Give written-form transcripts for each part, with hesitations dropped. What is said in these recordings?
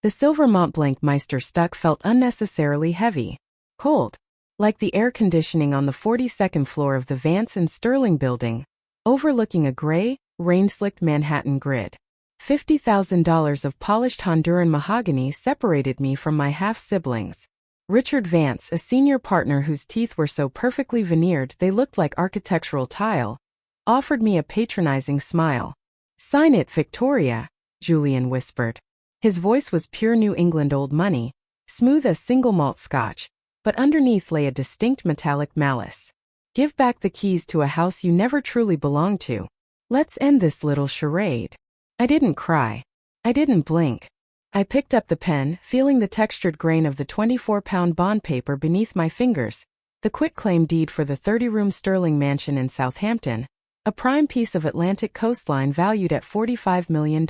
The silver Mont Blanc Meister stuck felt unnecessarily heavy. Cold. Like the air conditioning on the 42nd floor of the Vance and Sterling building, overlooking a gray, rain-slicked Manhattan grid. $50,000 of polished Honduran mahogany separated me from my half-siblings. Richard Vance, a senior partner whose teeth were so perfectly veneered they looked like architectural tile, offered me a patronizing smile. "Sign it, Victoria," Julian whispered. His voice was pure New England old money, smooth as single malt scotch, but underneath lay a distinct metallic malice. "Give back the keys to a house you never truly belonged to. Let's end this little charade." I didn't cry. I didn't blink. I picked up the pen, feeling the textured grain of the 24-pound bond paper beneath my fingers, the quitclaim deed for the 30-room Sterling mansion in Southampton, a prime piece of Atlantic coastline valued at $45 million.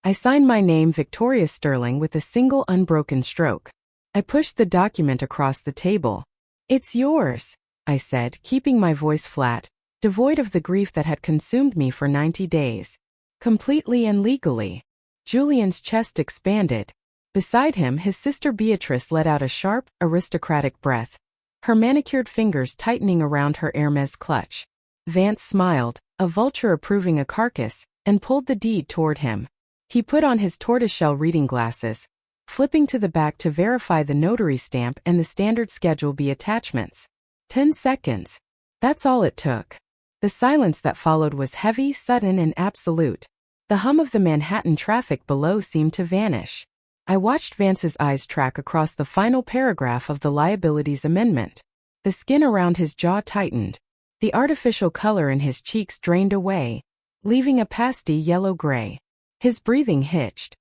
I signed my name Victoria Sterling with a single unbroken stroke. I pushed the document across the table. "It's yours," I said, keeping my voice flat, devoid of the grief that had consumed me for 90 days. "Completely and legally." Julian's chest expanded. Beside him, his sister Beatrice let out a sharp, aristocratic breath, her manicured fingers tightening around her Hermes clutch. Vance smiled, a vulture approving a carcass, and pulled the deed toward him. He put on his tortoiseshell reading glasses, flipping to the back to verify the notary stamp and the standard Schedule B attachments. 10 seconds. That's all it took. The silence that followed was heavy, sudden, and absolute. The hum of the Manhattan traffic below seemed to vanish. I watched Vance's eyes track across the final paragraph of the liabilities amendment. The skin around his jaw tightened. The artificial color in his cheeks drained away, leaving a pasty yellow-gray. His breathing hitched.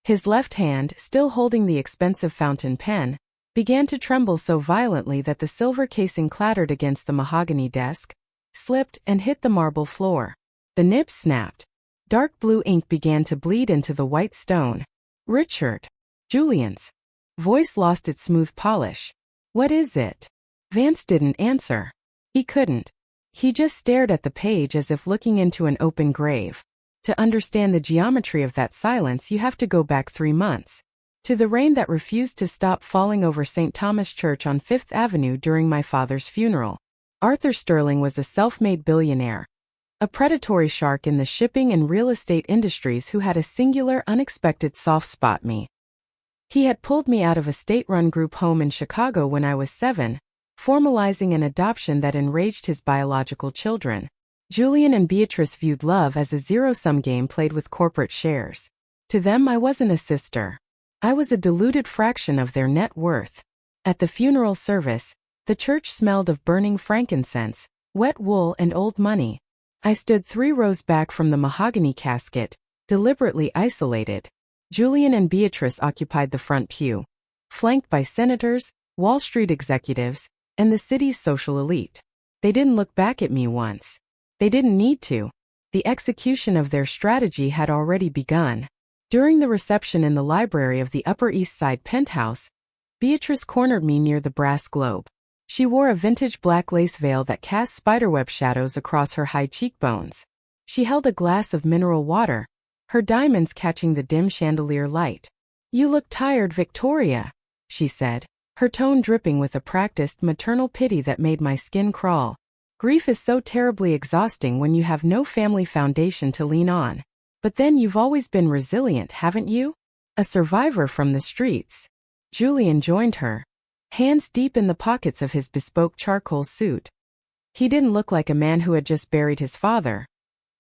His left hand, still holding the expensive fountain pen, began to tremble so violently that the silver casing clattered against the mahogany desk, slipped, and hit the marble floor. The nib snapped. Dark blue ink began to bleed into the white stone. "Richard." Julian's voice lost its smooth polish. "What is it?" Vance didn't answer. He couldn't. He just stared at the page as if looking into an open grave. To understand the geometry of that silence, you have to go back 3 months. To the rain that refused to stop falling over St. Thomas Church on 5th Avenue during my father's funeral. Arthur Sterling was a self-made billionaire, a predatory shark in the shipping and real estate industries who had a singular, unexpected soft spot me. He had pulled me out of a state-run group home in Chicago when I was 7, formalizing an adoption that enraged his biological children. Julian and Beatrice viewed love as a zero-sum game played with corporate shares. To them, I wasn't a sister. I was a diluted fraction of their net worth. At the funeral service, the church smelled of burning frankincense, wet wool, and old money. I stood 3 rows back from the mahogany casket, deliberately isolated. Julian and Beatrice occupied the front pew, flanked by senators, Wall Street executives, and the city's social elite. They didn't look back at me once. They didn't need to. The execution of their strategy had already begun. During the reception in the library of the Upper East Side penthouse, Beatrice cornered me near the brass globe. She wore a vintage black lace veil that cast spiderweb shadows across her high cheekbones. She held a glass of mineral water, her diamonds catching the dim chandelier light. "You look tired, Victoria," she said, her tone dripping with a practiced maternal pity that made my skin crawl. Grief is so terribly exhausting when you have no family foundation to lean on. But then you've always been resilient, haven't you? A survivor from the streets. Julian joined her, hands deep in the pockets of his bespoke charcoal suit. He didn't look like a man who had just buried his father.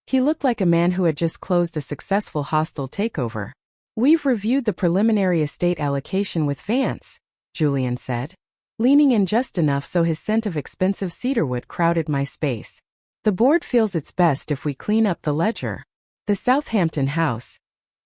He looked like a man who had just closed a successful hostile takeover. "We've reviewed the preliminary estate allocation with Vance," Julian said, leaning in just enough so his scent of expensive cedarwood crowded my space. "The board feels it's best if we clean up the ledger. The Southampton house.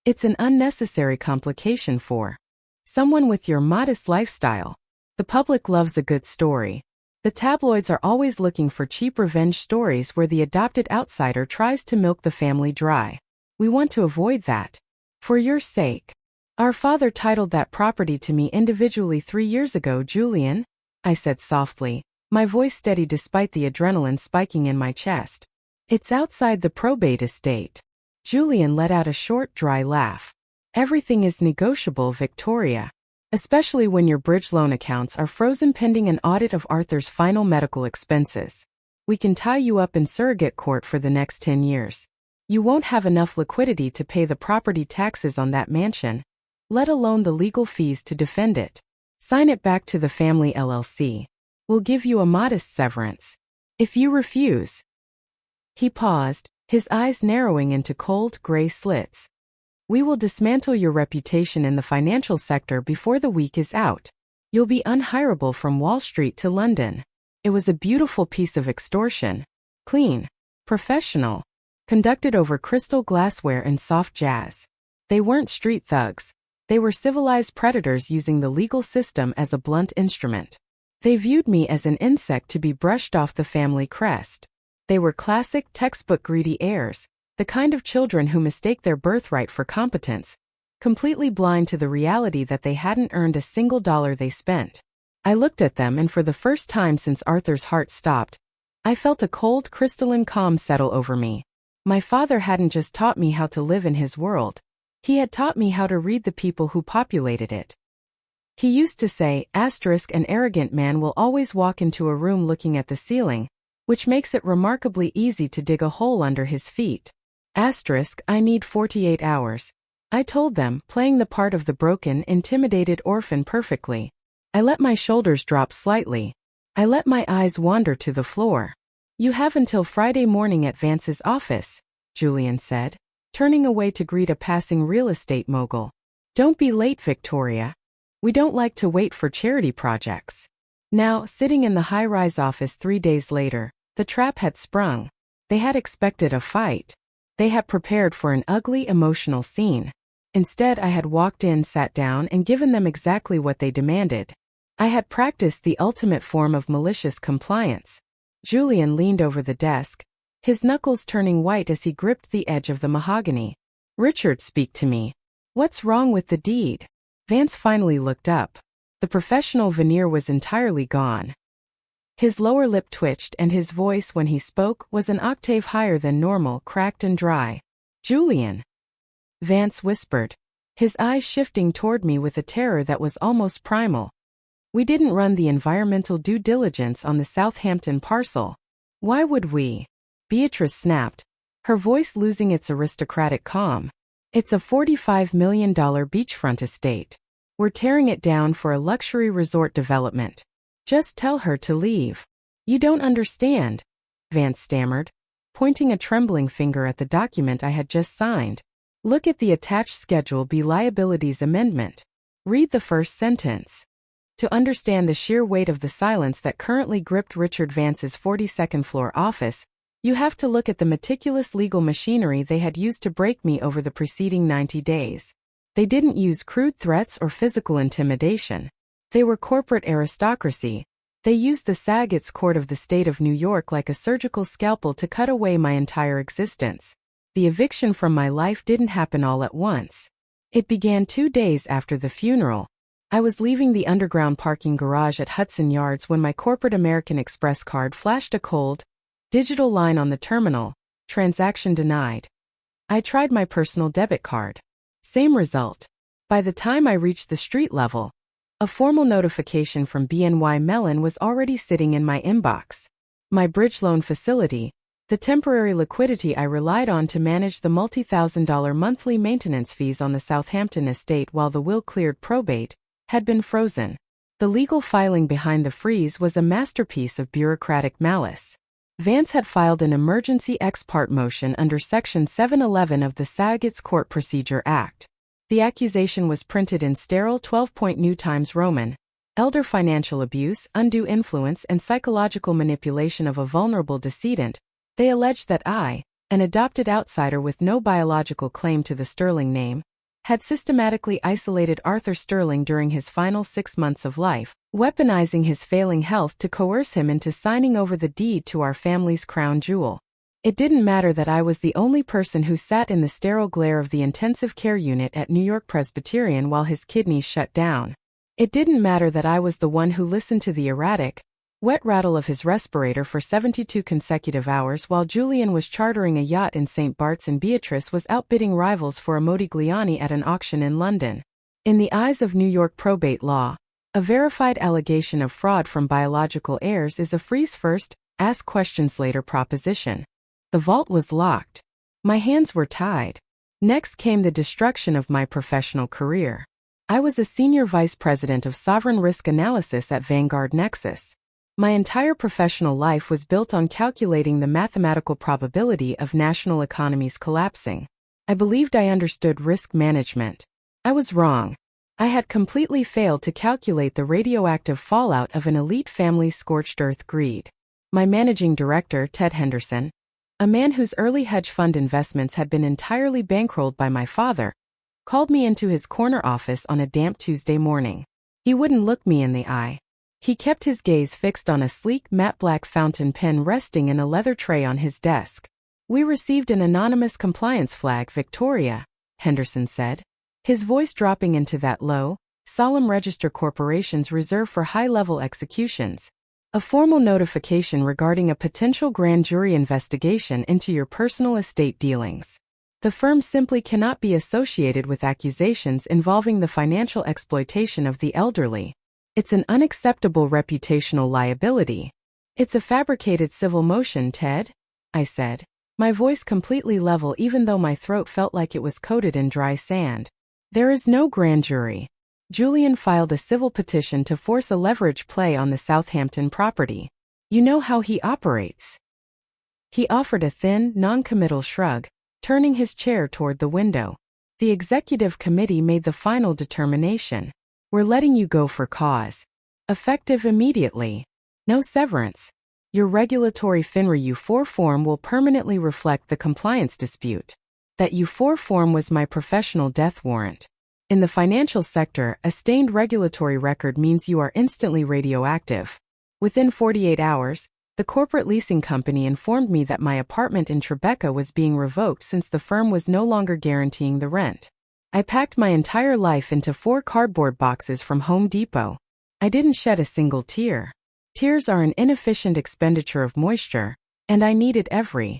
It's an unnecessary complication for someone with your modest lifestyle. The public loves a good story. The tabloids are always looking for cheap revenge stories where the adopted outsider tries to milk the family dry. We want to avoid that. For your sake. Our father titled that property to me individually 3 years ago, Julian," I said softly, my voice steady despite the adrenaline spiking in my chest. "It's outside the probate estate." Julian let out a short, dry laugh. Everything is negotiable, Victoria. Especially when your bridge loan accounts are frozen pending an audit of Arthur's final medical expenses. We can tie you up in surrogate court for the next 10 years. You won't have enough liquidity to pay the property taxes on that mansion, let alone the legal fees to defend it. Sign it back to the family LLC. We'll give you a modest severance. If you refuse. He paused, his eyes narrowing into cold, gray slits. We will dismantle your reputation in the financial sector before the week is out. You'll be unhireable from Wall Street to London. It was a beautiful piece of extortion. Clean. Professional. Conducted over crystal glassware and soft jazz. They weren't street thugs. They were civilized predators using the legal system as a blunt instrument. They viewed me as an insect to be brushed off the family crest. They were classic textbook greedy heirs, the kind of children who mistake their birthright for competence, completely blind to the reality that they hadn't earned a single dollar they spent. I looked at them, and for the first time since Arthur's heart stopped, I felt a cold, crystalline calm settle over me. My father hadn't just taught me how to live in his world. He had taught me how to read the people who populated it. He used to say, an arrogant man will always walk into a room looking at the ceiling, which makes it remarkably easy to dig a hole under his feet. I need 48 hours. I told them, playing the part of the broken, intimidated orphan perfectly. I let my shoulders drop slightly. I let my eyes wander to the floor. You have until Friday morning at Vance's office, Julian said, turning away to greet a passing real estate mogul. Don't be late, Victoria. We don't like to wait for charity projects. Now, sitting in the high-rise office 3 days later, the trap had sprung. They had expected a fight. They had prepared for an ugly, emotional scene. Instead, I had walked in, sat down, and given them exactly what they demanded. I had practiced the ultimate form of malicious compliance. Julian leaned over the desk, his knuckles turning white as he gripped the edge of the mahogany. Richard, speak to me. What's wrong with the deed? Vance finally looked up. The professional veneer was entirely gone. His lower lip twitched, and his voice when he spoke was an octave higher than normal, cracked and dry. Julian. Vance whispered, his eyes shifting toward me with a terror that was almost primal. We didn't run the environmental due diligence on the Southampton parcel. Why would we? Beatrice snapped, her voice losing its aristocratic calm. It's a $45 million beachfront estate. We're tearing it down for a luxury resort development. Just tell her to leave. You don't understand, Vance stammered, pointing a trembling finger at the document I had just signed. Look at the attached Schedule B Liabilities Amendment. Read the first sentence. To understand the sheer weight of the silence that currently gripped Richard Vance's 42nd floor office, you have to look at the meticulous legal machinery they had used to break me over the preceding 90 days. They didn't use crude threats or physical intimidation. They were corporate aristocracy. They used the Saget's Court of the State of New York like a surgical scalpel to cut away my entire existence. The eviction from my life didn't happen all at once. It began 2 days after the funeral. I was leaving the underground parking garage at Hudson Yards when my corporate American Express card flashed a cold, digital line on the terminal, transaction denied. I tried my personal debit card. Same result. By the time I reached the street level, a formal notification from BNY Mellon was already sitting in my inbox. My bridge loan facility, the temporary liquidity I relied on to manage the multi-thousand-dollar monthly maintenance fees on the Southampton estate while the will cleared probate, had been frozen. The legal filing behind the freeze was a masterpiece of bureaucratic malice. Vance had filed an emergency ex parte motion under Section 711 of the Saget's Court Procedure Act. The accusation was printed in sterile 12-point New Times Roman. Elder financial abuse, undue influence, and psychological manipulation of a vulnerable decedent. They alleged that I, an adopted outsider with no biological claim to the Sterling name, had systematically isolated Arthur Sterling during his final 6 months of life, weaponizing his failing health to coerce him into signing over the deed to our family's crown jewel. It didn't matter that I was the only person who sat in the sterile glare of the intensive care unit at New York Presbyterian while his kidneys shut down. It didn't matter that I was the one who listened to the erratic, wet rattle of his respirator for 72 consecutive hours while Julian was chartering a yacht in St. Bart's and Beatrice was outbidding rivals for a Modigliani at an auction in London. In the eyes of New York probate law, a verified allegation of fraud from biological heirs is a freeze first, ask questions later proposition. The vault was locked. My hands were tied. Next came the destruction of my professional career. I was a senior vice president of sovereign risk analysis at Vanguard Nexus. My entire professional life was built on calculating the mathematical probability of national economies collapsing. I believed I understood risk management. I was wrong. I had completely failed to calculate the radioactive fallout of an elite family's scorched earth greed. My managing director, Ted Henderson, a man whose early hedge fund investments had been entirely bankrolled by my father, called me into his corner office on a damp Tuesday morning. He wouldn't look me in the eye. He kept his gaze fixed on a sleek matte black fountain pen resting in a leather tray on his desk. "We received an anonymous compliance flag, Victoria," Henderson said, his voice dropping into that low, solemn register corporations reserve for high-level executions. "A formal notification regarding a potential grand jury investigation into your personal estate dealings. The firm simply cannot be associated with accusations involving the financial exploitation of the elderly. It's an unacceptable reputational liability." "It's a fabricated civil motion, Ted," I said, my voice completely level even though my throat felt like it was coated in dry sand. "There is no grand jury." Julian filed a civil petition to force a leverage play on the Southampton property. "You know how he operates." He offered a thin, non-committal shrug, turning his chair toward the window. "The executive committee made the final determination. We're letting you go for cause. Effective immediately. No severance. Your regulatory FINRA U4 form will permanently reflect the compliance dispute. That U4 form was my professional death warrant. In the financial sector, a stained regulatory record means you are instantly radioactive. Within 48 hours, the corporate leasing company informed me that my apartment in Tribeca was being revoked since the firm was no longer guaranteeing the rent. I packed my entire life into 4 cardboard boxes from Home Depot. I didn't shed a single tear. Tears are an inefficient expenditure of moisture, and I needed every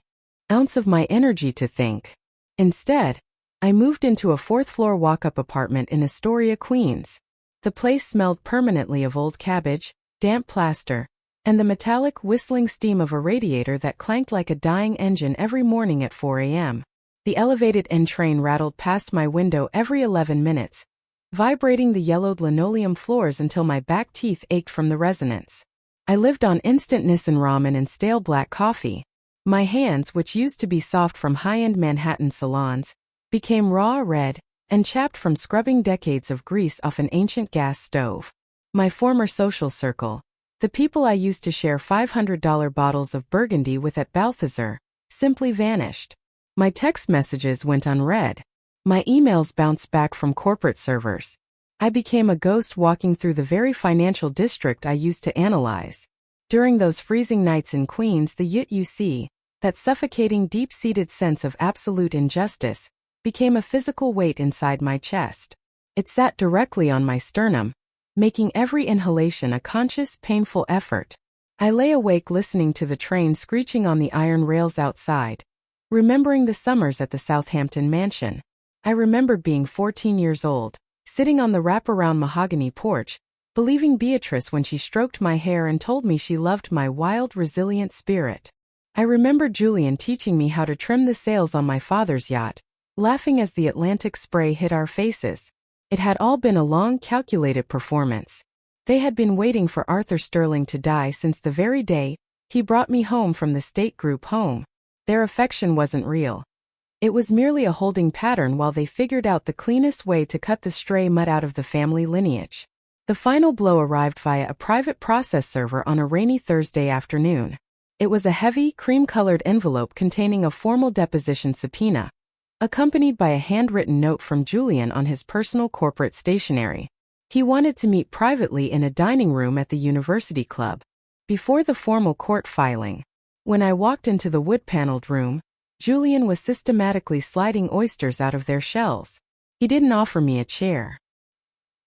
ounce of my energy to think. Instead, I moved into a 4th-floor walk-up apartment in Astoria, Queens. The place smelled permanently of old cabbage, damp plaster, and the metallic whistling steam of a radiator that clanked like a dying engine every morning at 4 a.m. The elevated N train rattled past my window every 11 minutes, vibrating the yellowed linoleum floors until my back teeth ached from the resonance. I lived on instant Nissan ramen and stale black coffee. My hands, which used to be soft from high-end Manhattan salons, became raw red and chapped from scrubbing decades of grease off an ancient gas stove. My former social circle, the people I used to share $500 bottles of Burgundy with at Balthazar, simply vanished. My text messages went unread. My emails bounced back from corporate servers. I became a ghost walking through the very financial district I used to analyze. During those freezing nights in Queens, the UTC, that suffocating deep-seated sense of absolute injustice, became a physical weight inside my chest. It sat directly on my sternum, making every inhalation a conscious, painful effort. I lay awake listening to the train screeching on the iron rails outside, remembering the summers at the Southampton mansion. I remembered being 14 years old, sitting on the wraparound mahogany porch, believing Beatrice when she stroked my hair and told me she loved my wild, resilient spirit. I remembered Julian teaching me how to trim the sails on my father's yacht, laughing as the Atlantic spray hit our faces. It had all been a long, calculated performance. They had been waiting for Arthur Sterling to die since the very day he brought me home from the State Group home. Their affection wasn't real. It was merely a holding pattern while they figured out the cleanest way to cut the stray mud out of the family lineage. The final blow arrived via a private process server on a rainy Thursday afternoon. It was a heavy, cream-colored envelope containing a formal deposition subpoena, accompanied by a handwritten note from Julian on his personal corporate stationery. He wanted to meet privately in a dining room at the University Club. Before the formal court filing, when I walked into the wood-paneled room, Julian was systematically sliding oysters out of their shells. He didn't offer me a chair.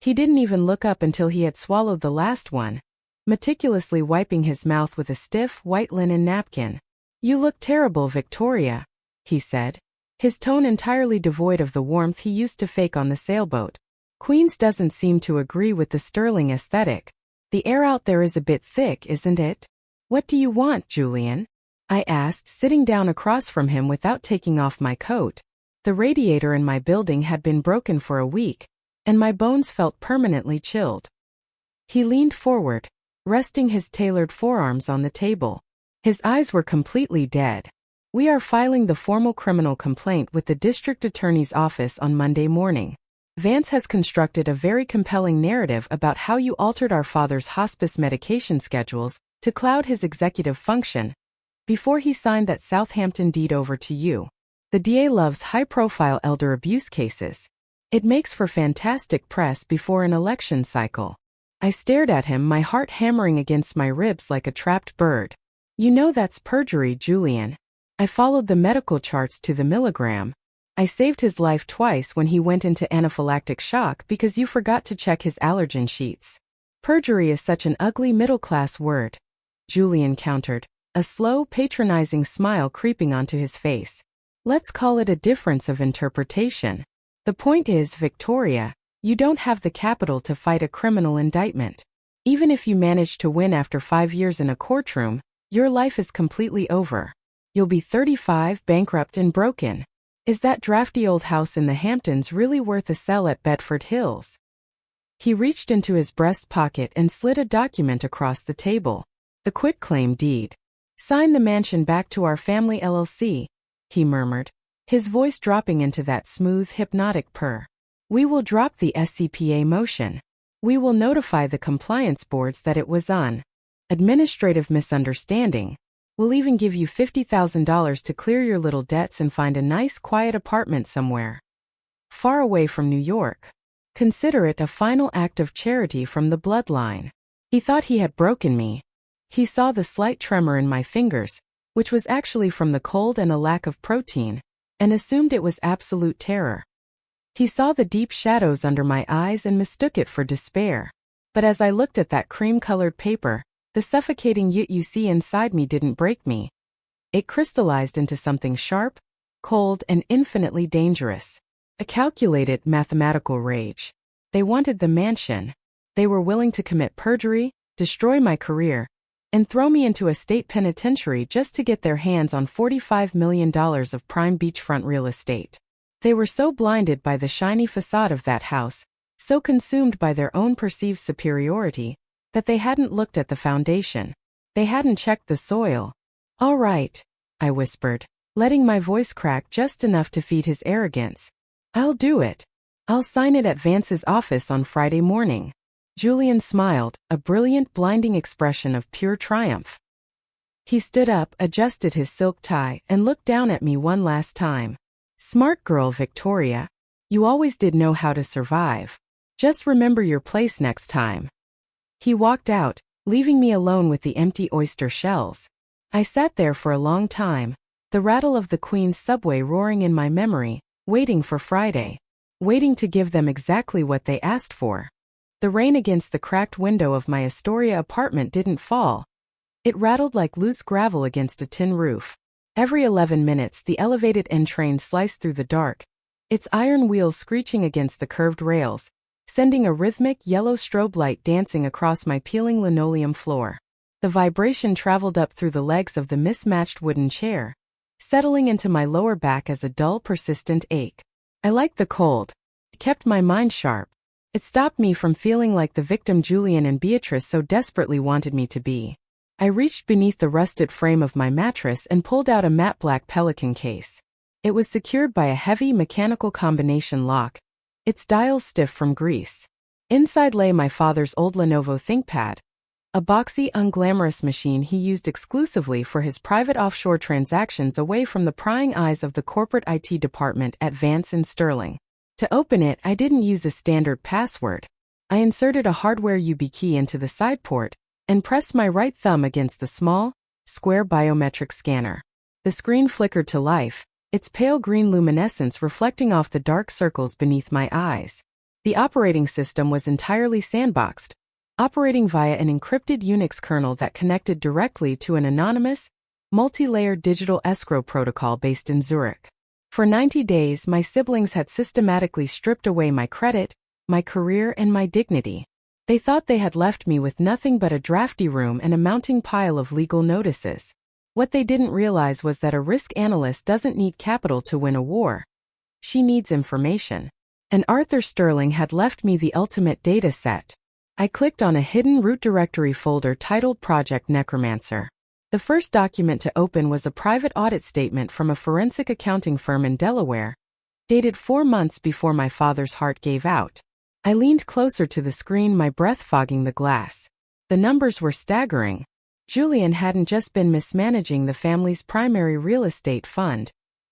He didn't even look up until he had swallowed the last one, meticulously wiping his mouth with a stiff, white linen napkin. "You look terrible, Victoria," he said, his tone entirely devoid of the warmth he used to fake on the sailboat. "Queens doesn't seem to agree with the sterling aesthetic. The air out there is a bit thick, isn't it?" "What do you want, Julian?" I asked, sitting down across from him without taking off my coat. The radiator in my building had been broken for a week, and my bones felt permanently chilled. He leaned forward, resting his tailored forearms on the table. His eyes were completely dead. "We are filing the formal criminal complaint with the district attorney's office on Monday morning. Vance has constructed a very compelling narrative about how you altered our father's hospice medication schedules to cloud his executive function before he signed that Southampton deed over to you. The DA loves high-profile elder abuse cases. It makes for fantastic press before an election cycle." I stared at him, my heart hammering against my ribs like a trapped bird. "You know that's perjury, Julian." I followed the medical charts to the milligram. "I saved his life twice when he went into anaphylactic shock because you forgot to check his allergen sheets." "Perjury is such an ugly middle-class word," Julian countered, a slow, patronizing smile creeping onto his face. "Let's call it a difference of interpretation. The point is, Victoria, you don't have the capital to fight a criminal indictment. Even if you manage to win after 5 years in a courtroom, your life is completely over. You'll be 35, bankrupt and broken. Is that drafty old house in the Hamptons really worth a sell at Bedford Hills?" He reached into his breast pocket and slid a document across the table. "The quitclaim deed. Sign the mansion back to our family LLC," he murmured, his voice dropping into that smooth, hypnotic purr. "We will drop the SCPA motion. We will notify the compliance boards that it was an administrative misunderstanding. We'll even give you $50,000 to clear your little debts and find a nice, quiet apartment somewhere far away from New York. Consider it a final act of charity from the bloodline." He thought he had broken me. He saw the slight tremor in my fingers, which was actually from the cold and a lack of protein, and assumed it was absolute terror. He saw the deep shadows under my eyes and mistook it for despair. But as I looked at that cream-colored paper, the suffocating yut you see inside me didn't break me. It crystallized into something sharp, cold, and infinitely dangerous. A calculated, mathematical rage. They wanted the mansion. They were willing to commit perjury, destroy my career, and throw me into a state penitentiary just to get their hands on $45 million of prime beachfront real estate. They were so blinded by the shiny facade of that house, so consumed by their own perceived superiority, that they hadn't looked at the foundation. They hadn't checked the soil. "All right," I whispered, letting my voice crack just enough to feed his arrogance. "I'll do it. I'll sign it at Vance's office on Friday morning." Julian smiled, a brilliant, blinding expression of pure triumph. He stood up, adjusted his silk tie, and looked down at me one last time. "Smart girl, Victoria. You always did know how to survive. Just remember your place next time." He walked out, leaving me alone with the empty oyster shells. I sat there for a long time, the rattle of the Queen's subway roaring in my memory, waiting for Friday. Waiting to give them exactly what they asked for. The rain against the cracked window of my Astoria apartment didn't fall. It rattled like loose gravel against a tin roof. Every 11 minutes the elevated N train sliced through the dark, its iron wheels screeching against the curved rails, sending a rhythmic yellow strobe light dancing across my peeling linoleum floor. The vibration traveled up through the legs of the mismatched wooden chair, settling into my lower back as a dull, persistent ache. I liked the cold. It kept my mind sharp. It stopped me from feeling like the victim Julian and Beatrice so desperately wanted me to be. I reached beneath the rusted frame of my mattress and pulled out a matte black Pelican case. It was secured by a heavy mechanical combination lock, its dials stiff from grease. Inside lay my father's old Lenovo ThinkPad, a boxy, unglamorous machine he used exclusively for his private offshore transactions away from the prying eyes of the corporate IT department at Vance and Sterling. To open it, I didn't use a standard password. I inserted a hardware YubiKey into the side port and pressed my right thumb against the small, square biometric scanner. The screen flickered to life, its pale green luminescence reflecting off the dark circles beneath my eyes. The operating system was entirely sandboxed, operating via an encrypted Unix kernel that connected directly to an anonymous, multi-layered digital escrow protocol based in Zurich. For 90 days, my siblings had systematically stripped away my credit, my career, and my dignity. They thought they had left me with nothing but a drafty room and a mounting pile of legal notices. What they didn't realize was that a risk analyst doesn't need capital to win a war. She needs information. And Arthur Sterling had left me the ultimate data set. I clicked on a hidden root directory folder titled Project Necromancer. The first document to open was a private audit statement from a forensic accounting firm in Delaware, dated 4 months before my father's heart gave out. I leaned closer to the screen, my breath fogging the glass. The numbers were staggering. Julian hadn't just been mismanaging the family's primary real estate fund.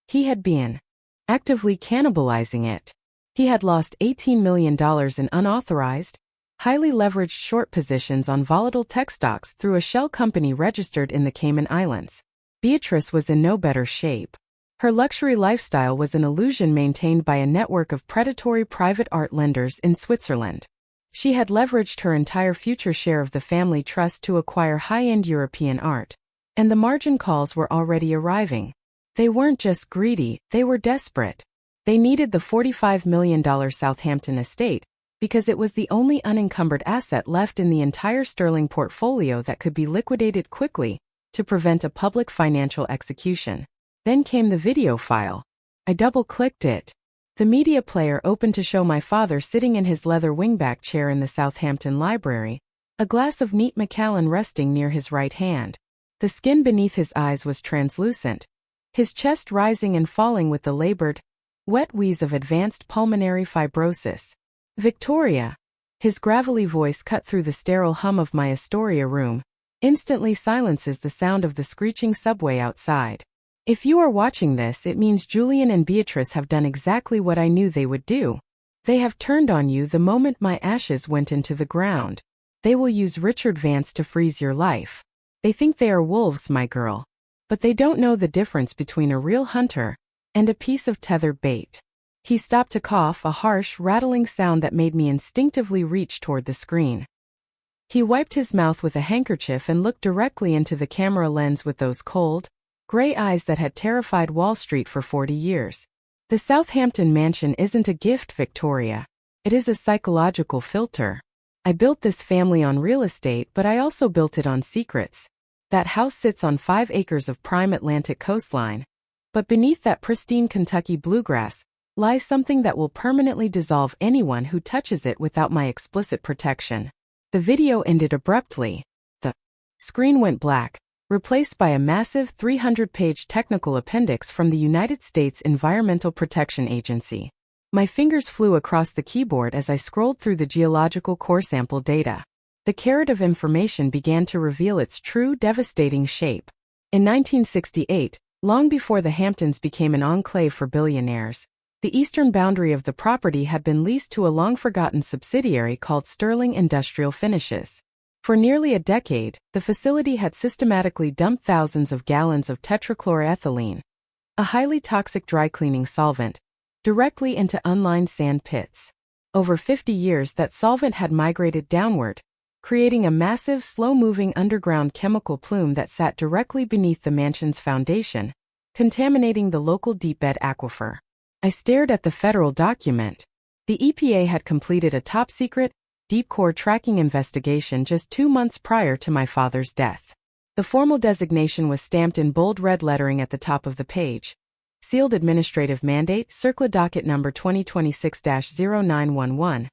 He had been actively cannibalizing it. He had lost $18 million in unauthorized, highly leveraged short positions on volatile tech stocks through a shell company registered in the Cayman Islands. Beatrice was in no better shape. Her luxury lifestyle was an illusion maintained by a network of predatory private art lenders in Switzerland. She had leveraged her entire future share of the family trust to acquire high-end European art, and the margin calls were already arriving. They weren't just greedy, they were desperate. They needed the $45 million Southampton estate, because it was the only unencumbered asset left in the entire Sterling portfolio that could be liquidated quickly to prevent a public financial execution. Then came the video file. I double-clicked it. The media player opened to show my father sitting in his leather wingback chair in the Southampton library, a glass of neat Macallan resting near his right hand. The skin beneath his eyes was translucent, his chest rising and falling with the labored, wet wheeze of advanced pulmonary fibrosis. Victoria. His gravelly voice cut through the sterile hum of my Astoria room, instantly silences the sound of the screeching subway outside. If you are watching this, it means Julian and Beatrice have done exactly what I knew they would do. They have turned on you the moment my ashes went into the ground. They will use Richard Vance to freeze your life. They think they are wolves, my girl. But they don't know the difference between a real hunter and a piece of tethered bait. He stopped to cough, a harsh, rattling sound that made me instinctively reach toward the screen. He wiped his mouth with a handkerchief and looked directly into the camera lens with those cold, gray eyes that had terrified Wall Street for 40 years. The Southampton mansion isn't a gift, Victoria. It is a psychological filter. I built this family on real estate, but I also built it on secrets. That house sits on 5 acres of prime Atlantic coastline. But beneath that pristine Kentucky bluegrass lies something that will permanently dissolve anyone who touches it without my explicit protection. The video ended abruptly. The screen went black, replaced by a massive 300-page technical appendix from the United States Environmental Protection Agency. My fingers flew across the keyboard as I scrolled through the geological core sample data. The carrot of information began to reveal its true, devastating shape. In 1968, long before the Hamptons became an enclave for billionaires, the eastern boundary of the property had been leased to a long-forgotten subsidiary called Sterling Industrial Finishes. For nearly a decade, the facility had systematically dumped thousands of gallons of tetrachloroethylene, a highly toxic dry-cleaning solvent, directly into unlined sand pits. Over 50 years, that solvent had migrated downward, creating a massive, slow-moving underground chemical plume that sat directly beneath the mansion's foundation, contaminating the local deep-bed aquifer. I stared at the federal document. The EPA had completed a top-secret, deep-core tracking investigation just 2 months prior to my father's death. The formal designation was stamped in bold red lettering at the top of the page. Sealed Administrative Mandate, CERCLA Docket Number 2026-0911.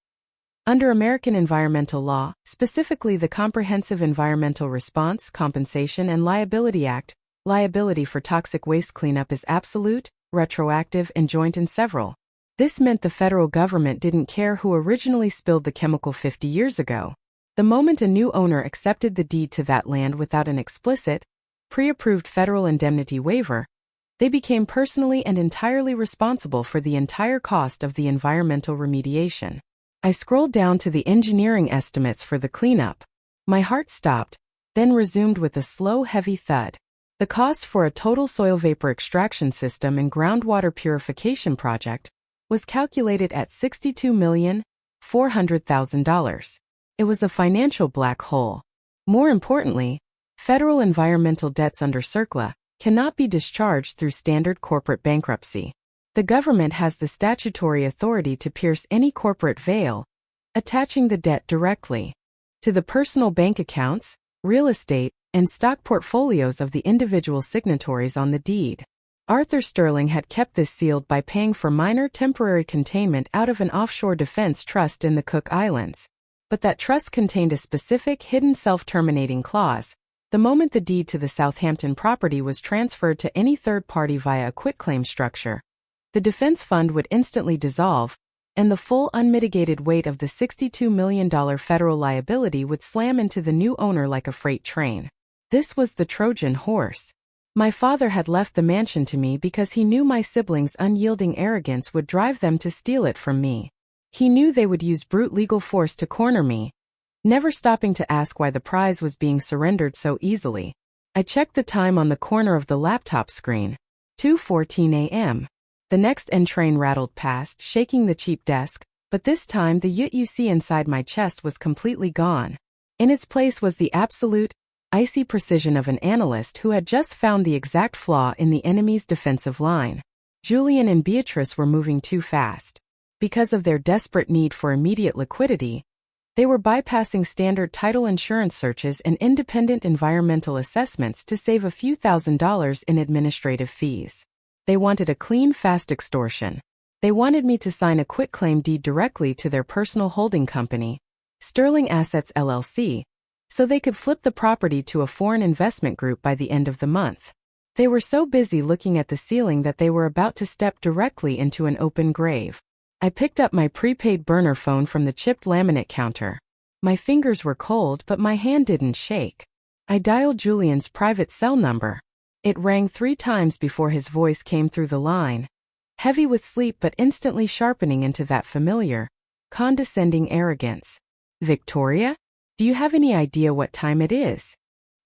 Under American environmental law, specifically the Comprehensive Environmental Response, Compensation and Liability Act, liability for toxic waste cleanup is absolute, retroactive, and joint and several. This meant the federal government didn't care who originally spilled the chemical 50 years ago. The moment a new owner accepted the deed to that land without an explicit, pre-approved federal indemnity waiver, they became personally and entirely responsible for the entire cost of the environmental remediation. I scrolled down to the engineering estimates for the cleanup. My heart stopped, then resumed with a slow, heavy thud. The cost for a total soil vapor extraction system and groundwater purification project was calculated at $62,400,000. It was a financial black hole. More importantly, federal environmental debts under CERCLA cannot be discharged through standard corporate bankruptcy. The government has the statutory authority to pierce any corporate veil, attaching the debt directly to the personal bank accounts, real estate, and stock portfolios of the individual signatories on the deed. Arthur Sterling had kept this sealed by paying for minor temporary containment out of an offshore defense trust in the Cook Islands. But that trust contained a specific hidden self-terminating clause. The moment the deed to the Southampton property was transferred to any third party via a quitclaim structure, the defense fund would instantly dissolve, and the full unmitigated weight of the $62 million federal liability would slam into the new owner like a freight train. This was the Trojan horse. My father had left the mansion to me because he knew my siblings' unyielding arrogance would drive them to steal it from me. He knew they would use brute legal force to corner me, never stopping to ask why the prize was being surrendered so easily. I checked the time on the corner of the laptop screen. 2:14 a.m. The next train rattled past, shaking the cheap desk, but this time the ute you see inside my chest was completely gone. In its place was the absolute, icy precision of an analyst who had just found the exact flaw in the enemy's defensive line. Julian and Beatrice were moving too fast. Because of their desperate need for immediate liquidity, they were bypassing standard title insurance searches and independent environmental assessments to save a few $1,000s in administrative fees. They wanted a clean, fast extortion. They wanted me to sign a quitclaim deed directly to their personal holding company, Sterling Assets LLC, so they could flip the property to a foreign investment group by the end of the month. They were so busy looking at the ceiling that they were about to step directly into an open grave. I picked up my prepaid burner phone from the chipped laminate counter. My fingers were cold, but my hand didn't shake. I dialed Julian's private cell number. It rang 3 times before his voice came through the line, heavy with sleep but instantly sharpening into that familiar, condescending arrogance. Victoria? Do you have any idea what time it is?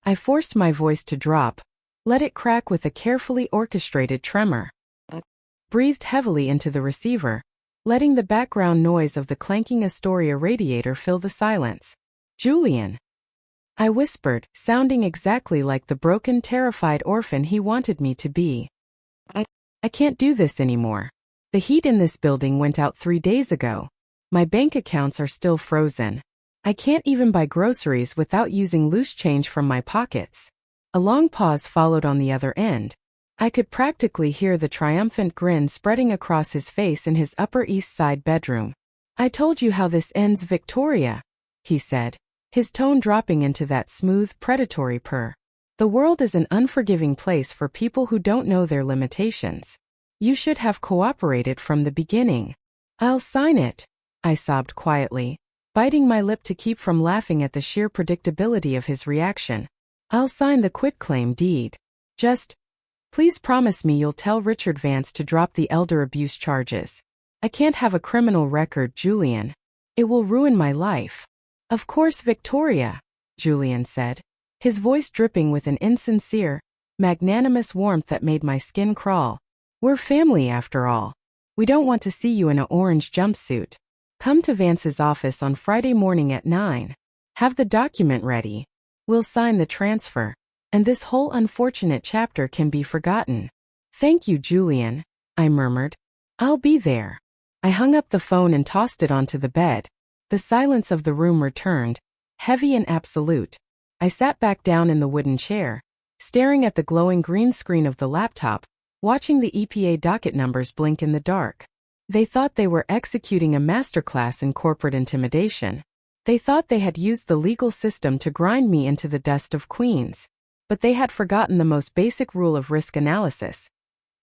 I forced my voice to drop, let it crack with a carefully orchestrated tremor. Breathed heavily into the receiver, letting the background noise of the clanking Astoria radiator fill the silence. Julian, I whispered, sounding exactly like the broken, terrified orphan he wanted me to be. I can't do this anymore. The heat in this building went out 3 days ago. My bank accounts are still frozen. I can't even buy groceries without using loose change from my pockets. A long pause followed on the other end. I could practically hear the triumphant grin spreading across his face in his Upper East Side bedroom. I told you how this ends, Victoria, he said, his tone dropping into that smooth, predatory purr. The world is an unforgiving place for people who don't know their limitations. You should have cooperated from the beginning. I'll sign it, I sobbed quietly, biting my lip to keep from laughing at the sheer predictability of his reaction. I'll sign the quitclaim deed. Just, please promise me you'll tell Richard Vance to drop the elder abuse charges. I can't have a criminal record, Julian. It will ruin my life. Of course, Victoria, Julian said, his voice dripping with an insincere, magnanimous warmth that made my skin crawl. We're family after all. We don't want to see you in an orange jumpsuit. Come to Vance's office on Friday morning at 9. Have the document ready. We'll sign the transfer, and this whole unfortunate chapter can be forgotten. Thank you, Julian, I murmured. I'll be there. I hung up the phone and tossed it onto the bed. The silence of the room returned, heavy and absolute. I sat back down in the wooden chair, staring at the glowing green screen of the laptop, watching the EPA docket numbers blink in the dark. They thought they were executing a masterclass in corporate intimidation. They thought they had used the legal system to grind me into the dust of queens. But they had forgotten the most basic rule of risk analysis.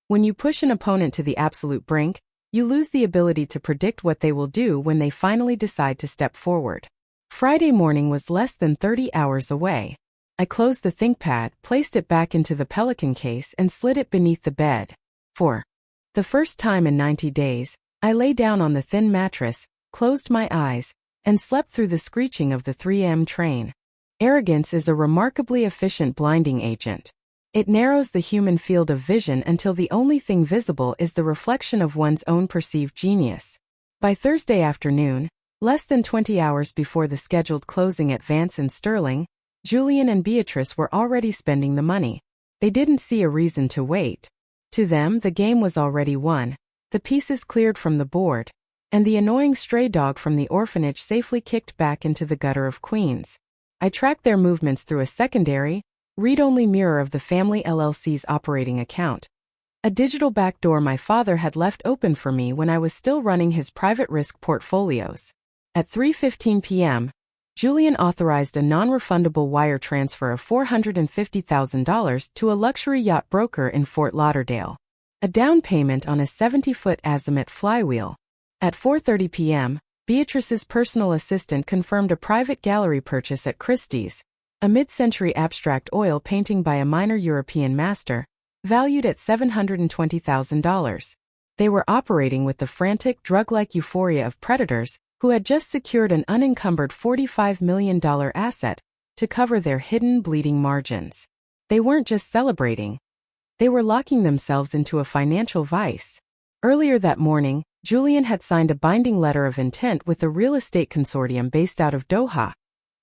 When you push an opponent to the absolute brink, you lose the ability to predict what they will do when they finally decide to step forward. Friday morning was less than 30 hours away. I closed the ThinkPad, placed it back into the Pelican case and slid it beneath the bed. For the first time in 90 days, I lay down on the thin mattress, closed my eyes, and slept through the screeching of the 3 a.m. train. Arrogance is a remarkably efficient blinding agent. It narrows the human field of vision until the only thing visible is the reflection of one's own perceived genius. By Thursday afternoon, Less than 20 hours before the scheduled closing at Vance and Sterling, Julian and Beatrice were already spending the money. They didn't see a reason to wait. To them, the game was already won, the pieces cleared from the board, and the annoying stray dog from the orphanage safely kicked back into the gutter of Queens. I tracked their movements through a secondary, read-only mirror of the family LLC's operating account. A digital backdoor my father had left open for me when I was still running his private risk portfolios. At 3:15 p.m., Julian authorized a non-refundable wire transfer of $450,000 to a luxury yacht broker in Fort Lauderdale. A down payment on a 70-foot azimuth flywheel. At 4:30 p.m., Beatrice's personal assistant confirmed a private gallery purchase at Christie's, a mid-century abstract oil painting by a minor European master, valued at $720,000. They were operating with the frantic, drug-like euphoria of predators who had just secured an unencumbered $45 million asset to cover their hidden bleeding margins. They weren't just celebrating. They were locking themselves into a financial vice. Earlier that morning, Julian had signed a binding letter of intent with a real estate consortium based out of Doha,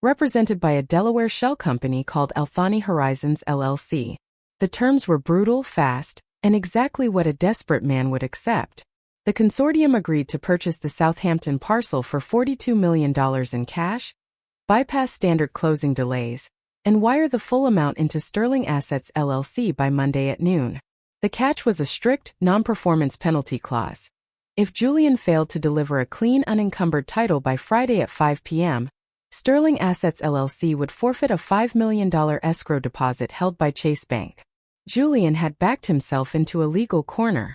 represented by a Delaware shell company called Athena Horizons LLC. The terms were brutal, fast, and exactly what a desperate man would accept. The consortium agreed to purchase the Southampton parcel for $42 million in cash, bypass standard closing delays, and wire the full amount into Sterling Assets LLC by Monday at noon. The catch was a strict, non-performance penalty clause. If Julian failed to deliver a clean, unencumbered title by Friday at 5 p.m., Sterling Assets LLC would forfeit a $5 million escrow deposit held by Chase Bank. Julian had backed himself into a legal corner.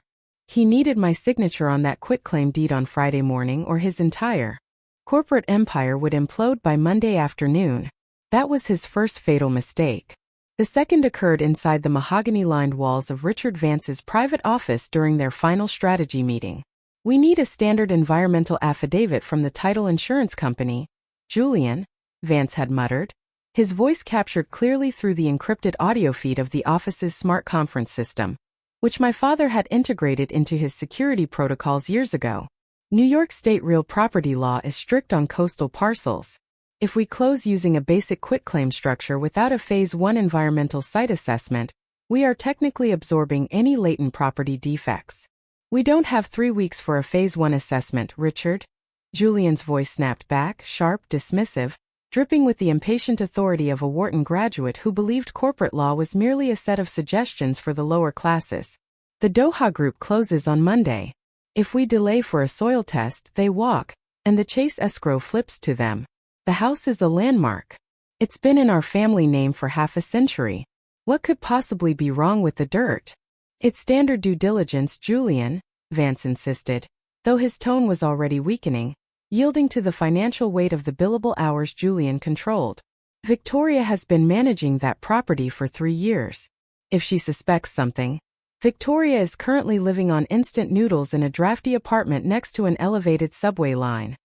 He needed my signature on that quitclaim deed on Friday morning or his entire corporate empire would implode by Monday afternoon. That was his first fatal mistake. The second occurred inside the mahogany-lined walls of Richard Vance's private office during their final strategy meeting. "We need a standard environmental affidavit from the title insurance company, Julian," Vance had muttered. His voice captured clearly through the encrypted audio feed of the office's smart conference system, which my father had integrated into his security protocols years ago. New York State real property law is strict on coastal parcels. If we close using a basic quitclaim structure without a Phase 1 environmental site assessment, we are technically absorbing any latent property defects. "We don't have 3 weeks for a Phase 1 assessment, Richard," Julian's voice snapped back, sharp, dismissive, dripping with the impatient authority of a Wharton graduate who believed corporate law was merely a set of suggestions for the lower classes. "The Doha Group closes on Monday. If we delay for a soil test, they walk, and the Chase escrow flips to them. The house is a landmark. It's been in our family name for half a century. What could possibly be wrong with the dirt?" "It's standard due diligence, Julian," Vance insisted, though his tone was already weakening, yielding to the financial weight of the billable hours Julian controlled. "Victoria has been managing that property for 3 years. If she suspects something, Victoria is currently living on instant noodles in a drafty apartment next to an elevated subway line,"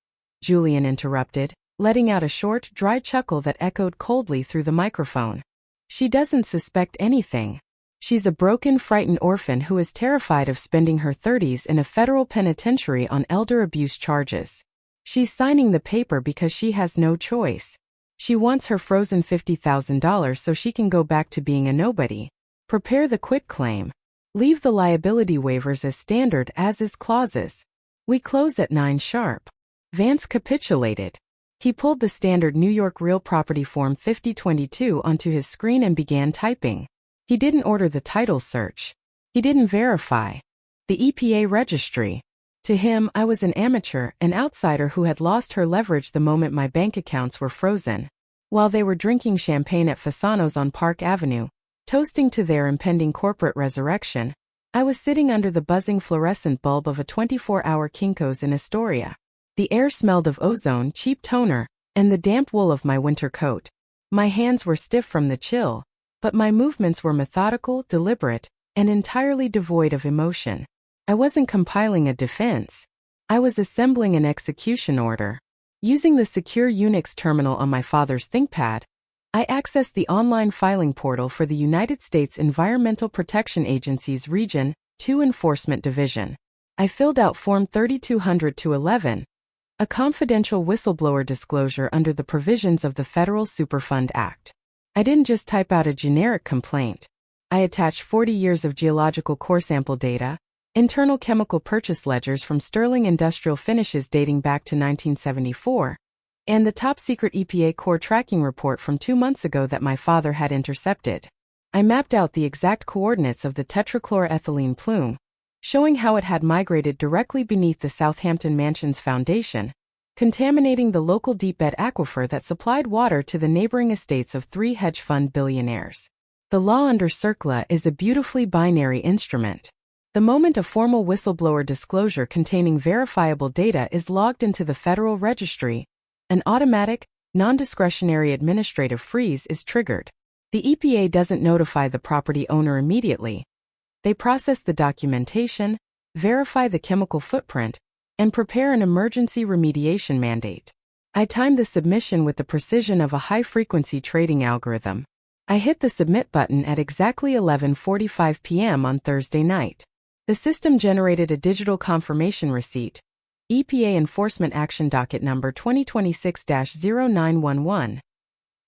Julian interrupted, letting out a short, dry chuckle that echoed coldly through the microphone. "She doesn't suspect anything. She's a broken, frightened orphan who is terrified of spending her 30s in a federal penitentiary on elder abuse charges. She's signing the paper because she has no choice. She wants her frozen $50,000 so she can go back to being a nobody. Prepare the quitclaim. Leave the liability waivers as standard as is clauses. We close at 9 sharp." Vance capitulated. He pulled the standard New York Real Property Form 5022 onto his screen and began typing. He didn't order the title search. He didn't verify the EPA registry. To him, I was an amateur, an outsider who had lost her leverage the moment my bank accounts were frozen. While they were drinking champagne at Fasano's on Park Avenue, toasting to their impending corporate resurrection, I was sitting under the buzzing fluorescent bulb of a 24-hour Kinko's in Astoria. The air smelled of ozone, cheap toner, and the damp wool of my winter coat. My hands were stiff from the chill, but my movements were methodical, deliberate, and entirely devoid of emotion. I wasn't compiling a defense. I was assembling an execution order. Using the secure Unix terminal on my father's ThinkPad, I accessed the online filing portal for the United States Environmental Protection Agency's Region 2 Enforcement Division. I filled out Form 3200-11, A confidential whistleblower disclosure under the provisions of the Federal Superfund Act. I didn't just type out a generic complaint. I attached 40 years of geological core sample data, internal chemical purchase ledgers from Sterling Industrial Finishes dating back to 1974, and the top-secret EPA core tracking report from 2 months ago that my father had intercepted. I mapped out the exact coordinates of the tetrachloroethylene plume, showing how it had migrated directly beneath the Southampton mansion's foundation, contaminating the local deep-bed aquifer that supplied water to the neighboring estates of 3 hedge fund billionaires. The law under CERCLA is a beautifully binary instrument. The moment a formal whistleblower disclosure containing verifiable data is logged into the Federal Registry, an automatic, non-discretionary administrative freeze is triggered. The EPA doesn't notify the property owner immediately. They process the documentation, verify the chemical footprint, and prepare an emergency remediation mandate. I timed the submission with the precision of a high-frequency trading algorithm. I hit the submit button at exactly 11:45 p.m. on Thursday night. The system generated a digital confirmation receipt, EPA Enforcement Action Docket Number 2026-0911.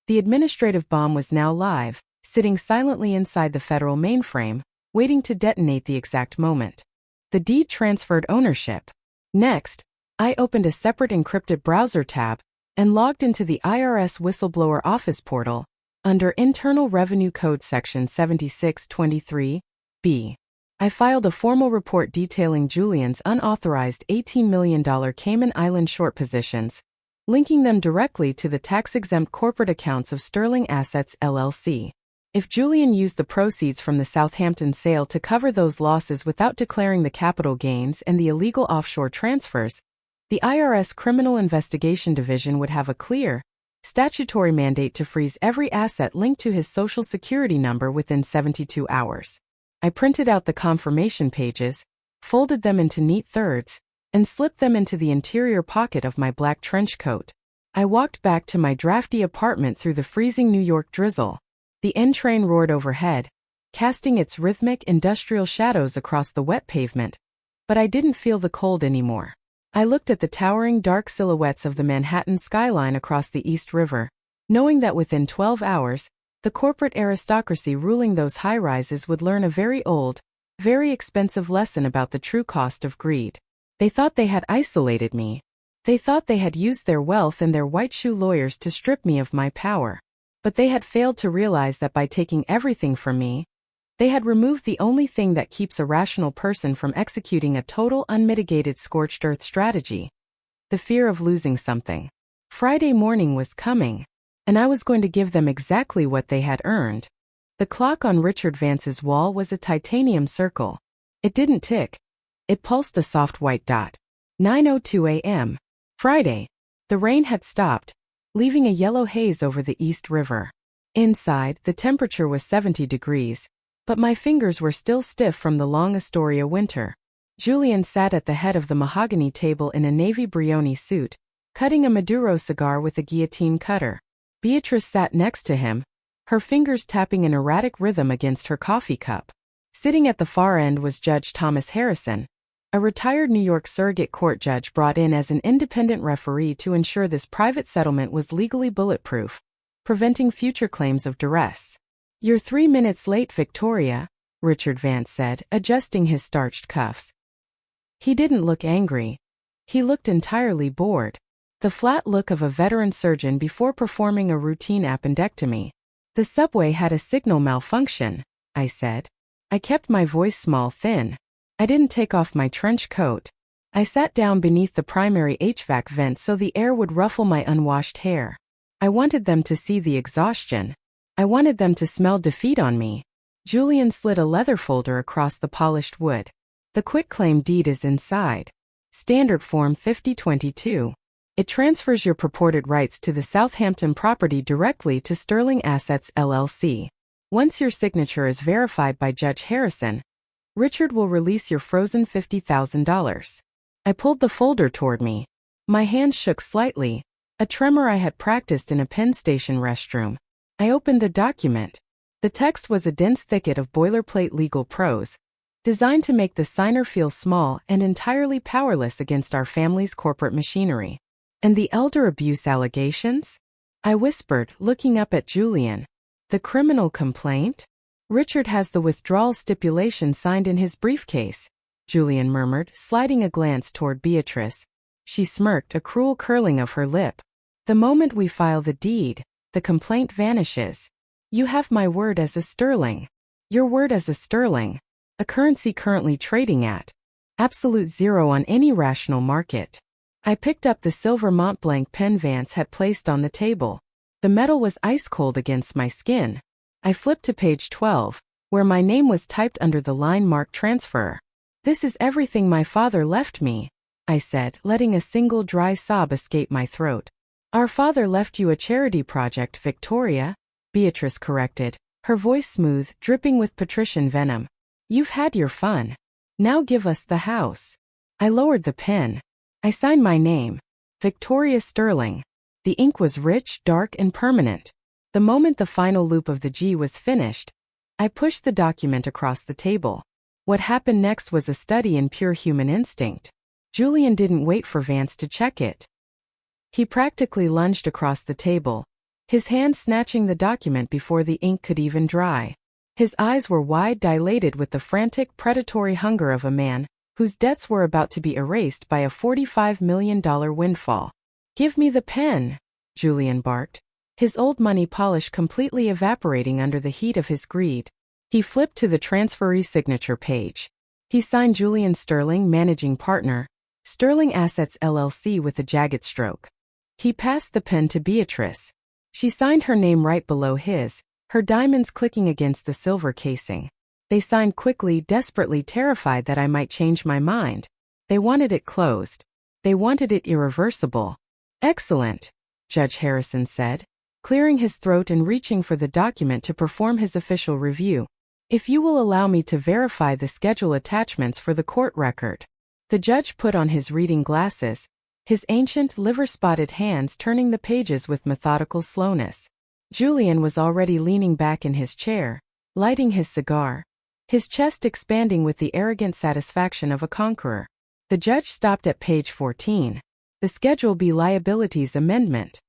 The administrative bomb was now live, sitting silently inside the federal mainframe, waiting to detonate the exact moment. The deed transferred ownership. Next, I opened a separate encrypted browser tab and logged into the IRS Whistleblower Office portal under Internal Revenue Code Section 7623B. I filed a formal report detailing Julian's unauthorized $18 million Cayman Island short positions, linking them directly to the tax-exempt corporate accounts of Sterling Assets LLC. If Julian used the proceeds from the Southampton sale to cover those losses without declaring the capital gains and the illegal offshore transfers, the IRS Criminal Investigation Division would have a clear, statutory mandate to freeze every asset linked to his Social Security number within 72 hours. I printed out the confirmation pages, folded them into neat thirds, and slipped them into the interior pocket of my black trench coat. I walked back to my drafty apartment through the freezing New York drizzle. The N-train roared overhead, casting its rhythmic industrial shadows across the wet pavement, but I didn't feel the cold anymore. I looked at the towering dark silhouettes of the Manhattan skyline across the East River, knowing that within 12 hours, the corporate aristocracy ruling those high-rises would learn a very old, very expensive lesson about the true cost of greed. They thought they had isolated me. They thought they had used their wealth and their white-shoe lawyers to strip me of my power. But they had failed to realize that by taking everything from me, they had removed the only thing that keeps a rational person from executing a total unmitigated scorched earth strategy: the fear of losing something. Friday morning was coming, and I was going to give them exactly what they had earned. The clock on Richard Vance's wall was a titanium circle. It didn't tick. It pulsed a soft white dot. 9:02 a.m. Friday. The rain had stopped, leaving a yellow haze over the East River. Inside, the temperature was 70 degrees, but my fingers were still stiff from the long Astoria winter. Julian sat at the head of the mahogany table in a navy brioni suit, cutting a Maduro cigar with a guillotine cutter. Beatrice sat next to him, her fingers tapping an erratic rhythm against her coffee cup. Sitting at the far end was Judge Thomas Harrison, a retired New York surrogate court judge brought in as an independent referee to ensure this private settlement was legally bulletproof, preventing future claims of duress. "You're 3 minutes late, Victoria," Richard Vance said, adjusting his starched cuffs. He didn't look angry. He looked entirely bored. The flat look of a veteran surgeon before performing a routine appendectomy. "The subway had a signal malfunction," I said. I kept my voice small, thin. I didn't take off my trench coat. I sat down beneath the primary HVAC vent so the air would ruffle my unwashed hair. I wanted them to see the exhaustion. I wanted them to smell defeat on me. Julian slid a leather folder across the polished wood. "The quitclaim deed is inside. Standard Form 5022. It transfers your purported rights to the Southampton property directly to Sterling Assets LLC. Once your signature is verified by Judge Harrison, Richard will release your frozen $50,000. I pulled the folder toward me. My hands shook slightly, a tremor I had practiced in a Penn Station restroom. I opened the document. The text was a dense thicket of boilerplate legal prose, designed to make the signer feel small and entirely powerless against our family's corporate machinery. And the elder abuse allegations? I whispered, looking up at Julian. The criminal complaint? Richard has the withdrawal stipulation signed in his briefcase, Julian murmured, sliding a glance toward Beatrice. She smirked, a cruel curling of her lip. The moment we file the deed, the complaint vanishes. You have my word as a sterling. Your word as a sterling. A currency currently trading at absolute zero on any rational market. I picked up the silver Mont Blanc pen Vance had placed on the table. The metal was ice cold against my skin. I flipped to page 12, where my name was typed under the line marked transfer. This is everything my father left me, I said, letting a single dry sob escape my throat. Our father left you a charity project, Victoria, Beatrice corrected, her voice smooth, dripping with patrician venom. You've had your fun. Now give us the house. I lowered the pen. I signed my name, Victoria Sterling. The ink was rich, dark, and permanent. The moment the final loop of the G was finished, I pushed the document across the table. What happened next was a study in pure human instinct. Julian didn't wait for Vance to check it. He practically lunged across the table, his hand snatching the document before the ink could even dry. His eyes were wide, dilated with the frantic, predatory hunger of a man whose debts were about to be erased by a $45 million windfall. Give me the pen, Julian barked, his old money polish completely evaporating under the heat of his greed. He flipped to the transferee signature page. He signed Julian Sterling, managing partner, Sterling Assets LLC, with a jagged stroke. He passed the pen to Beatrice. She signed her name right below his, her diamonds clicking against the silver casing. They signed quickly, desperately terrified that I might change my mind. They wanted it closed. They wanted it irreversible. Excellent, Judge Harrison said, clearing his throat and reaching for the document to perform his official review. If you will allow me to verify the schedule attachments for the court record. The judge put on his reading glasses, his ancient, liver-spotted hands turning the pages with methodical slowness. Julian was already leaning back in his chair, lighting his cigar, his chest expanding with the arrogant satisfaction of a conqueror. The judge stopped at page 14. The Schedule B Liabilities Amendment.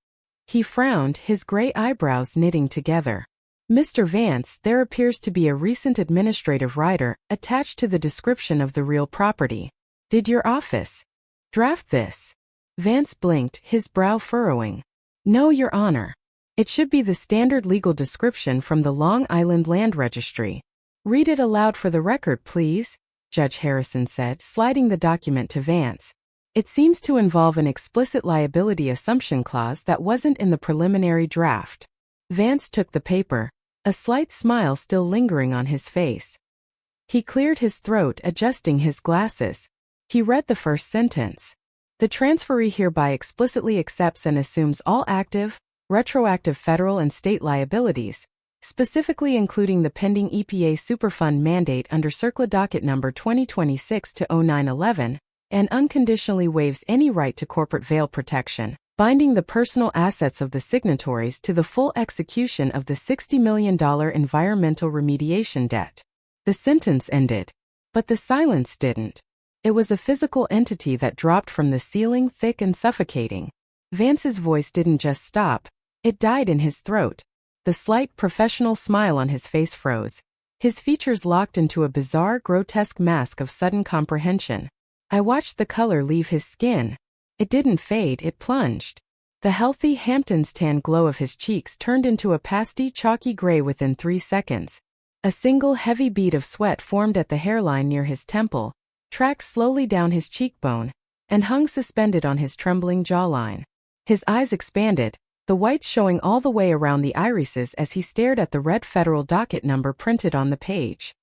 He frowned, his gray eyebrows knitting together. Mr. Vance, there appears to be a recent administrative rider attached to the description of the real property. Did your office draft this? Vance blinked, his brow furrowing. No, Your Honor. It should be the standard legal description from the Long Island Land Registry. Read it aloud for the record, please, Judge Harrison said, sliding the document to Vance. It seems to involve an explicit liability assumption clause that wasn't in the preliminary draft. Vance took the paper, a slight smile still lingering on his face. He cleared his throat, adjusting his glasses. He read the first sentence. The transferee hereby explicitly accepts and assumes all active, retroactive federal and state liabilities, specifically including the pending EPA Superfund mandate under CERCLA docket number 2026-0911, and unconditionally waives any right to corporate veil protection, binding the personal assets of the signatories to the full execution of the $60 million environmental remediation debt. The sentence ended, but the silence didn't. It was a physical entity that dropped from the ceiling, thick and suffocating. Vance's voice didn't just stop, it died in his throat. The slight, professional smile on his face froze. His features locked into a bizarre, grotesque mask of sudden comprehension. I watched the color leave his skin. It didn't fade, it plunged. The healthy Hampton's tan glow of his cheeks turned into a pasty, chalky gray within 3 seconds. A single heavy bead of sweat formed at the hairline near his temple, tracked slowly down his cheekbone, and hung suspended on his trembling jawline. His eyes expanded, the whites showing all the way around the irises as he stared at the red federal docket number printed on the page.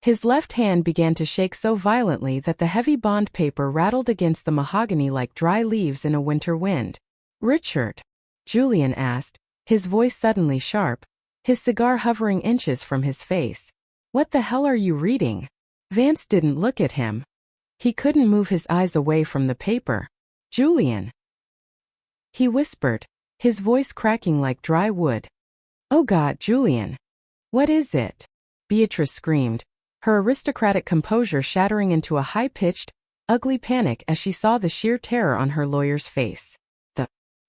His left hand began to shake so violently that the heavy bond paper rattled against the mahogany like dry leaves in a winter wind. Richard? Julian asked, his voice suddenly sharp, his cigar hovering inches from his face. What the hell are you reading? Vance didn't look at him. He couldn't move his eyes away from the paper. Julian. He whispered, his voice cracking like dry wood. Oh God, Julian. What is it? Beatrice screamed, her aristocratic composure shattering into a high-pitched, ugly panic as she saw the sheer terror on her lawyer's face.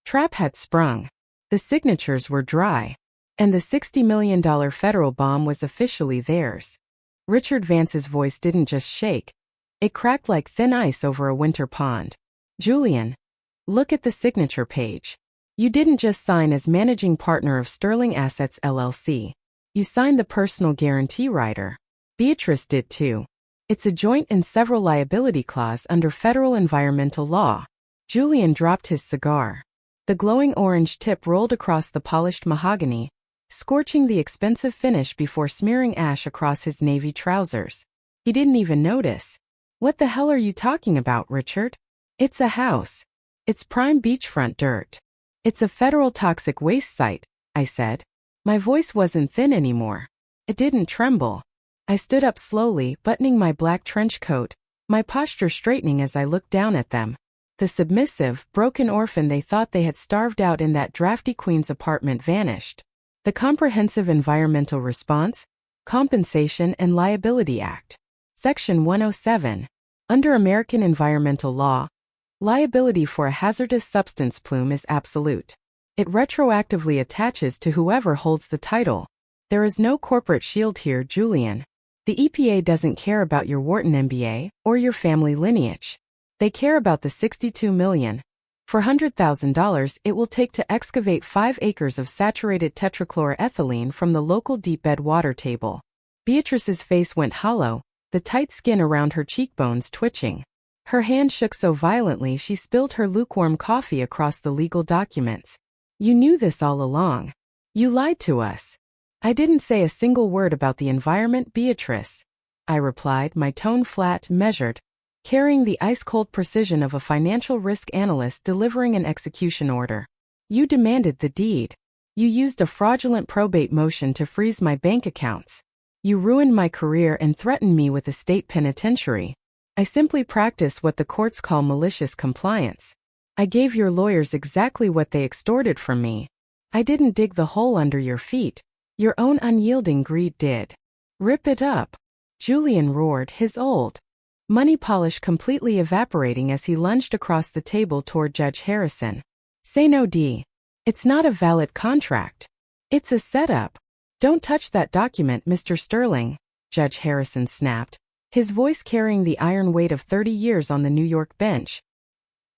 Trap had sprung. The signatures were dry. And the $60 million federal bomb was officially theirs. Richard Vance's voice didn't just shake. It cracked like thin ice over a winter pond. Julian, look at the signature page. You didn't just sign as managing partner of Sterling Assets LLC. You signed the personal guarantee rider. Beatrice did too. It's a joint and several liability clause under federal environmental law. Julian dropped his cigar. The glowing orange tip rolled across the polished mahogany, scorching the expensive finish before smearing ash across his navy trousers. He didn't even notice. What the hell are you talking about, Richard? It's a house. It's prime beachfront dirt. It's a federal toxic waste site, I said. My voice wasn't thin anymore. It didn't tremble. I stood up slowly, buttoning my black trench coat, my posture straightening as I looked down at them. The submissive, broken orphan they thought they had starved out in that drafty queen's apartment vanished. The Comprehensive Environmental Response, Compensation and Liability Act. Section 107. Under American environmental law, liability for a hazardous substance plume is absolute. It retroactively attaches to whoever holds the title. There is no corporate shield here, Julian. The EPA doesn't care about your Wharton MBA or your family lineage. They care about the $62 million. For $100,000 it will take to excavate 5 acres of saturated tetrachloroethylene from the local deep-bed water table. Beatrice's face went hollow, the tight skin around her cheekbones twitching. Her hand shook so violently she spilled her lukewarm coffee across the legal documents. You knew this all along. You lied to us. I didn't say a single word about the environment, Beatrice. I replied, my tone flat, measured, carrying the ice-cold precision of a financial risk analyst delivering an execution order. You demanded the deed. You used a fraudulent probate motion to freeze my bank accounts. You ruined my career and threatened me with a state penitentiary. I simply practice what the courts call malicious compliance. I gave your lawyers exactly what they extorted from me. I didn't dig the hole under your feet. Your own unyielding greed did. Rip it up. Julian roared, his old money polish completely evaporating as he lunged across the table toward Judge Harrison. Say no, D. It's not a valid contract. It's a setup. Don't touch that document, Mr. Sterling, Judge Harrison snapped, his voice carrying the iron weight of 30 years on the New York bench.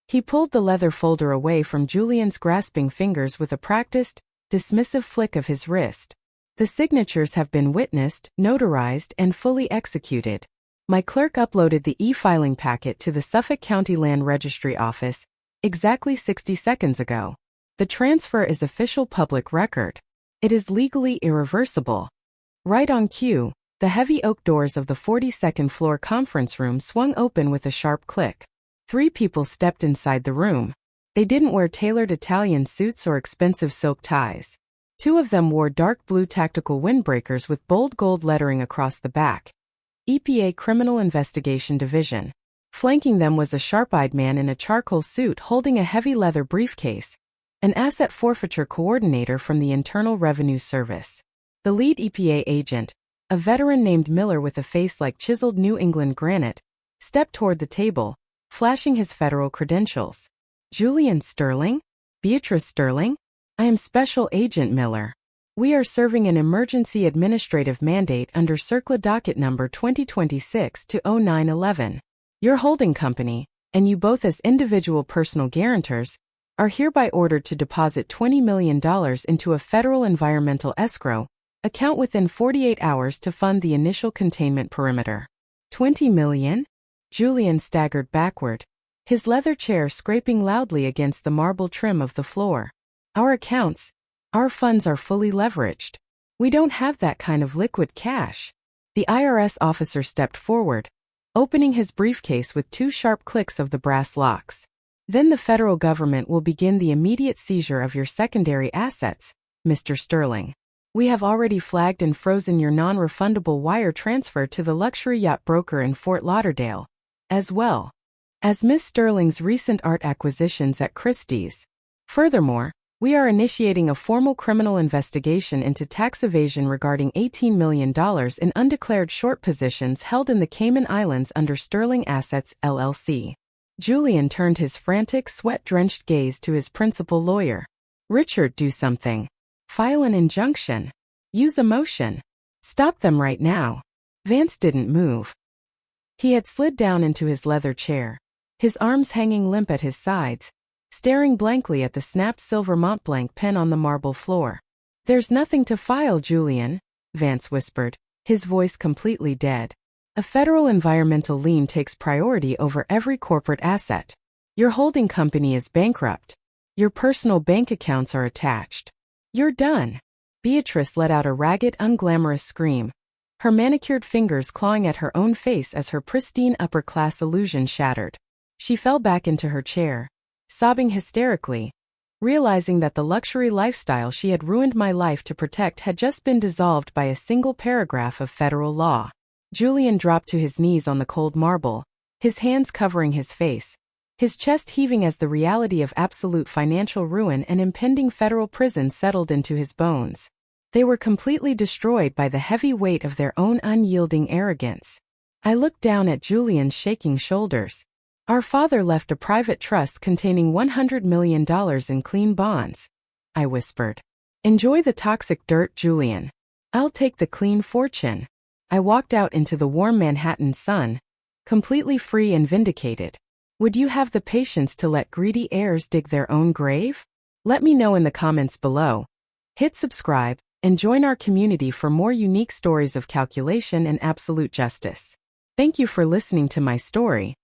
He pulled the leather folder away from Julian's grasping fingers with a practiced, dismissive flick of his wrist. The signatures have been witnessed, notarized, and fully executed. My clerk uploaded the e-filing packet to the Suffolk County Land Registry office exactly 60 seconds ago. The transfer is official public record. It is legally irreversible. Right on cue, the heavy oak doors of the 42nd floor conference room swung open with a sharp click. 3 people stepped inside the room. They didn't wear tailored Italian suits or expensive silk ties. 2 of them wore dark blue tactical windbreakers with bold gold lettering across the back. EPA Criminal Investigation Division. Flanking them was a sharp-eyed man in a charcoal suit holding a heavy leather briefcase, an asset forfeiture coordinator from the Internal Revenue Service. The lead EPA agent, a veteran named Miller with a face like chiseled New England granite, stepped toward the table, flashing his federal credentials. Julian Sterling? Beatrice Sterling? I am Special Agent Miller. We are serving an emergency administrative mandate under CERCLA docket number 2026-0911. Your holding company, and you both as individual personal guarantors, are hereby ordered to deposit $20 million into a federal environmental escrow account within 48 hours to fund the initial containment perimeter. $20 million? Julian staggered backward, his leather chair scraping loudly against the marble trim of the floor. Our accounts, our funds are fully leveraged. We don't have that kind of liquid cash. The IRS officer stepped forward, opening his briefcase with 2 sharp clicks of the brass locks. Then the federal government will begin the immediate seizure of your secondary assets, Mr. Sterling. We have already flagged and frozen your non-refundable wire transfer to the luxury yacht broker in Fort Lauderdale, as well as Miss Sterling's recent art acquisitions at Christie's. Furthermore, we are initiating a formal criminal investigation into tax evasion regarding $18 million in undeclared short positions held in the Cayman Islands under Sterling Assets, LLC. Julian turned his frantic, sweat-drenched gaze to his principal lawyer. Richard, do something. File an injunction. Use a motion. Stop them right now. Vance didn't move. He had slid down into his leather chair, his arms hanging limp at his sides, staring blankly at the snapped silver Montblanc pen on the marble floor. There's nothing to file, Julian, Vance whispered, his voice completely dead. A federal environmental lien takes priority over every corporate asset. Your holding company is bankrupt. Your personal bank accounts are attached. You're done. Beatrice let out a ragged, unglamorous scream, her manicured fingers clawing at her own face as her pristine upper-class illusion shattered. She fell back into her chair, sobbing hysterically, realizing that the luxury lifestyle she had ruined my life to protect had just been dissolved by a single paragraph of federal law. Julian dropped to his knees on the cold marble, his hands covering his face, his chest heaving as the reality of absolute financial ruin and impending federal prison settled into his bones. They were completely destroyed by the heavy weight of their own unyielding arrogance. I looked down at Julian's shaking shoulders. Our father left a private trust containing $100 million in clean bonds, I whispered. Enjoy the toxic dirt, Julian. I'll take the clean fortune. I walked out into the warm Manhattan sun, completely free and vindicated. Would you have the patience to let greedy heirs dig their own grave? Let me know in the comments below. Hit subscribe and join our community for more unique stories of calculation and absolute justice. Thank you for listening to my story.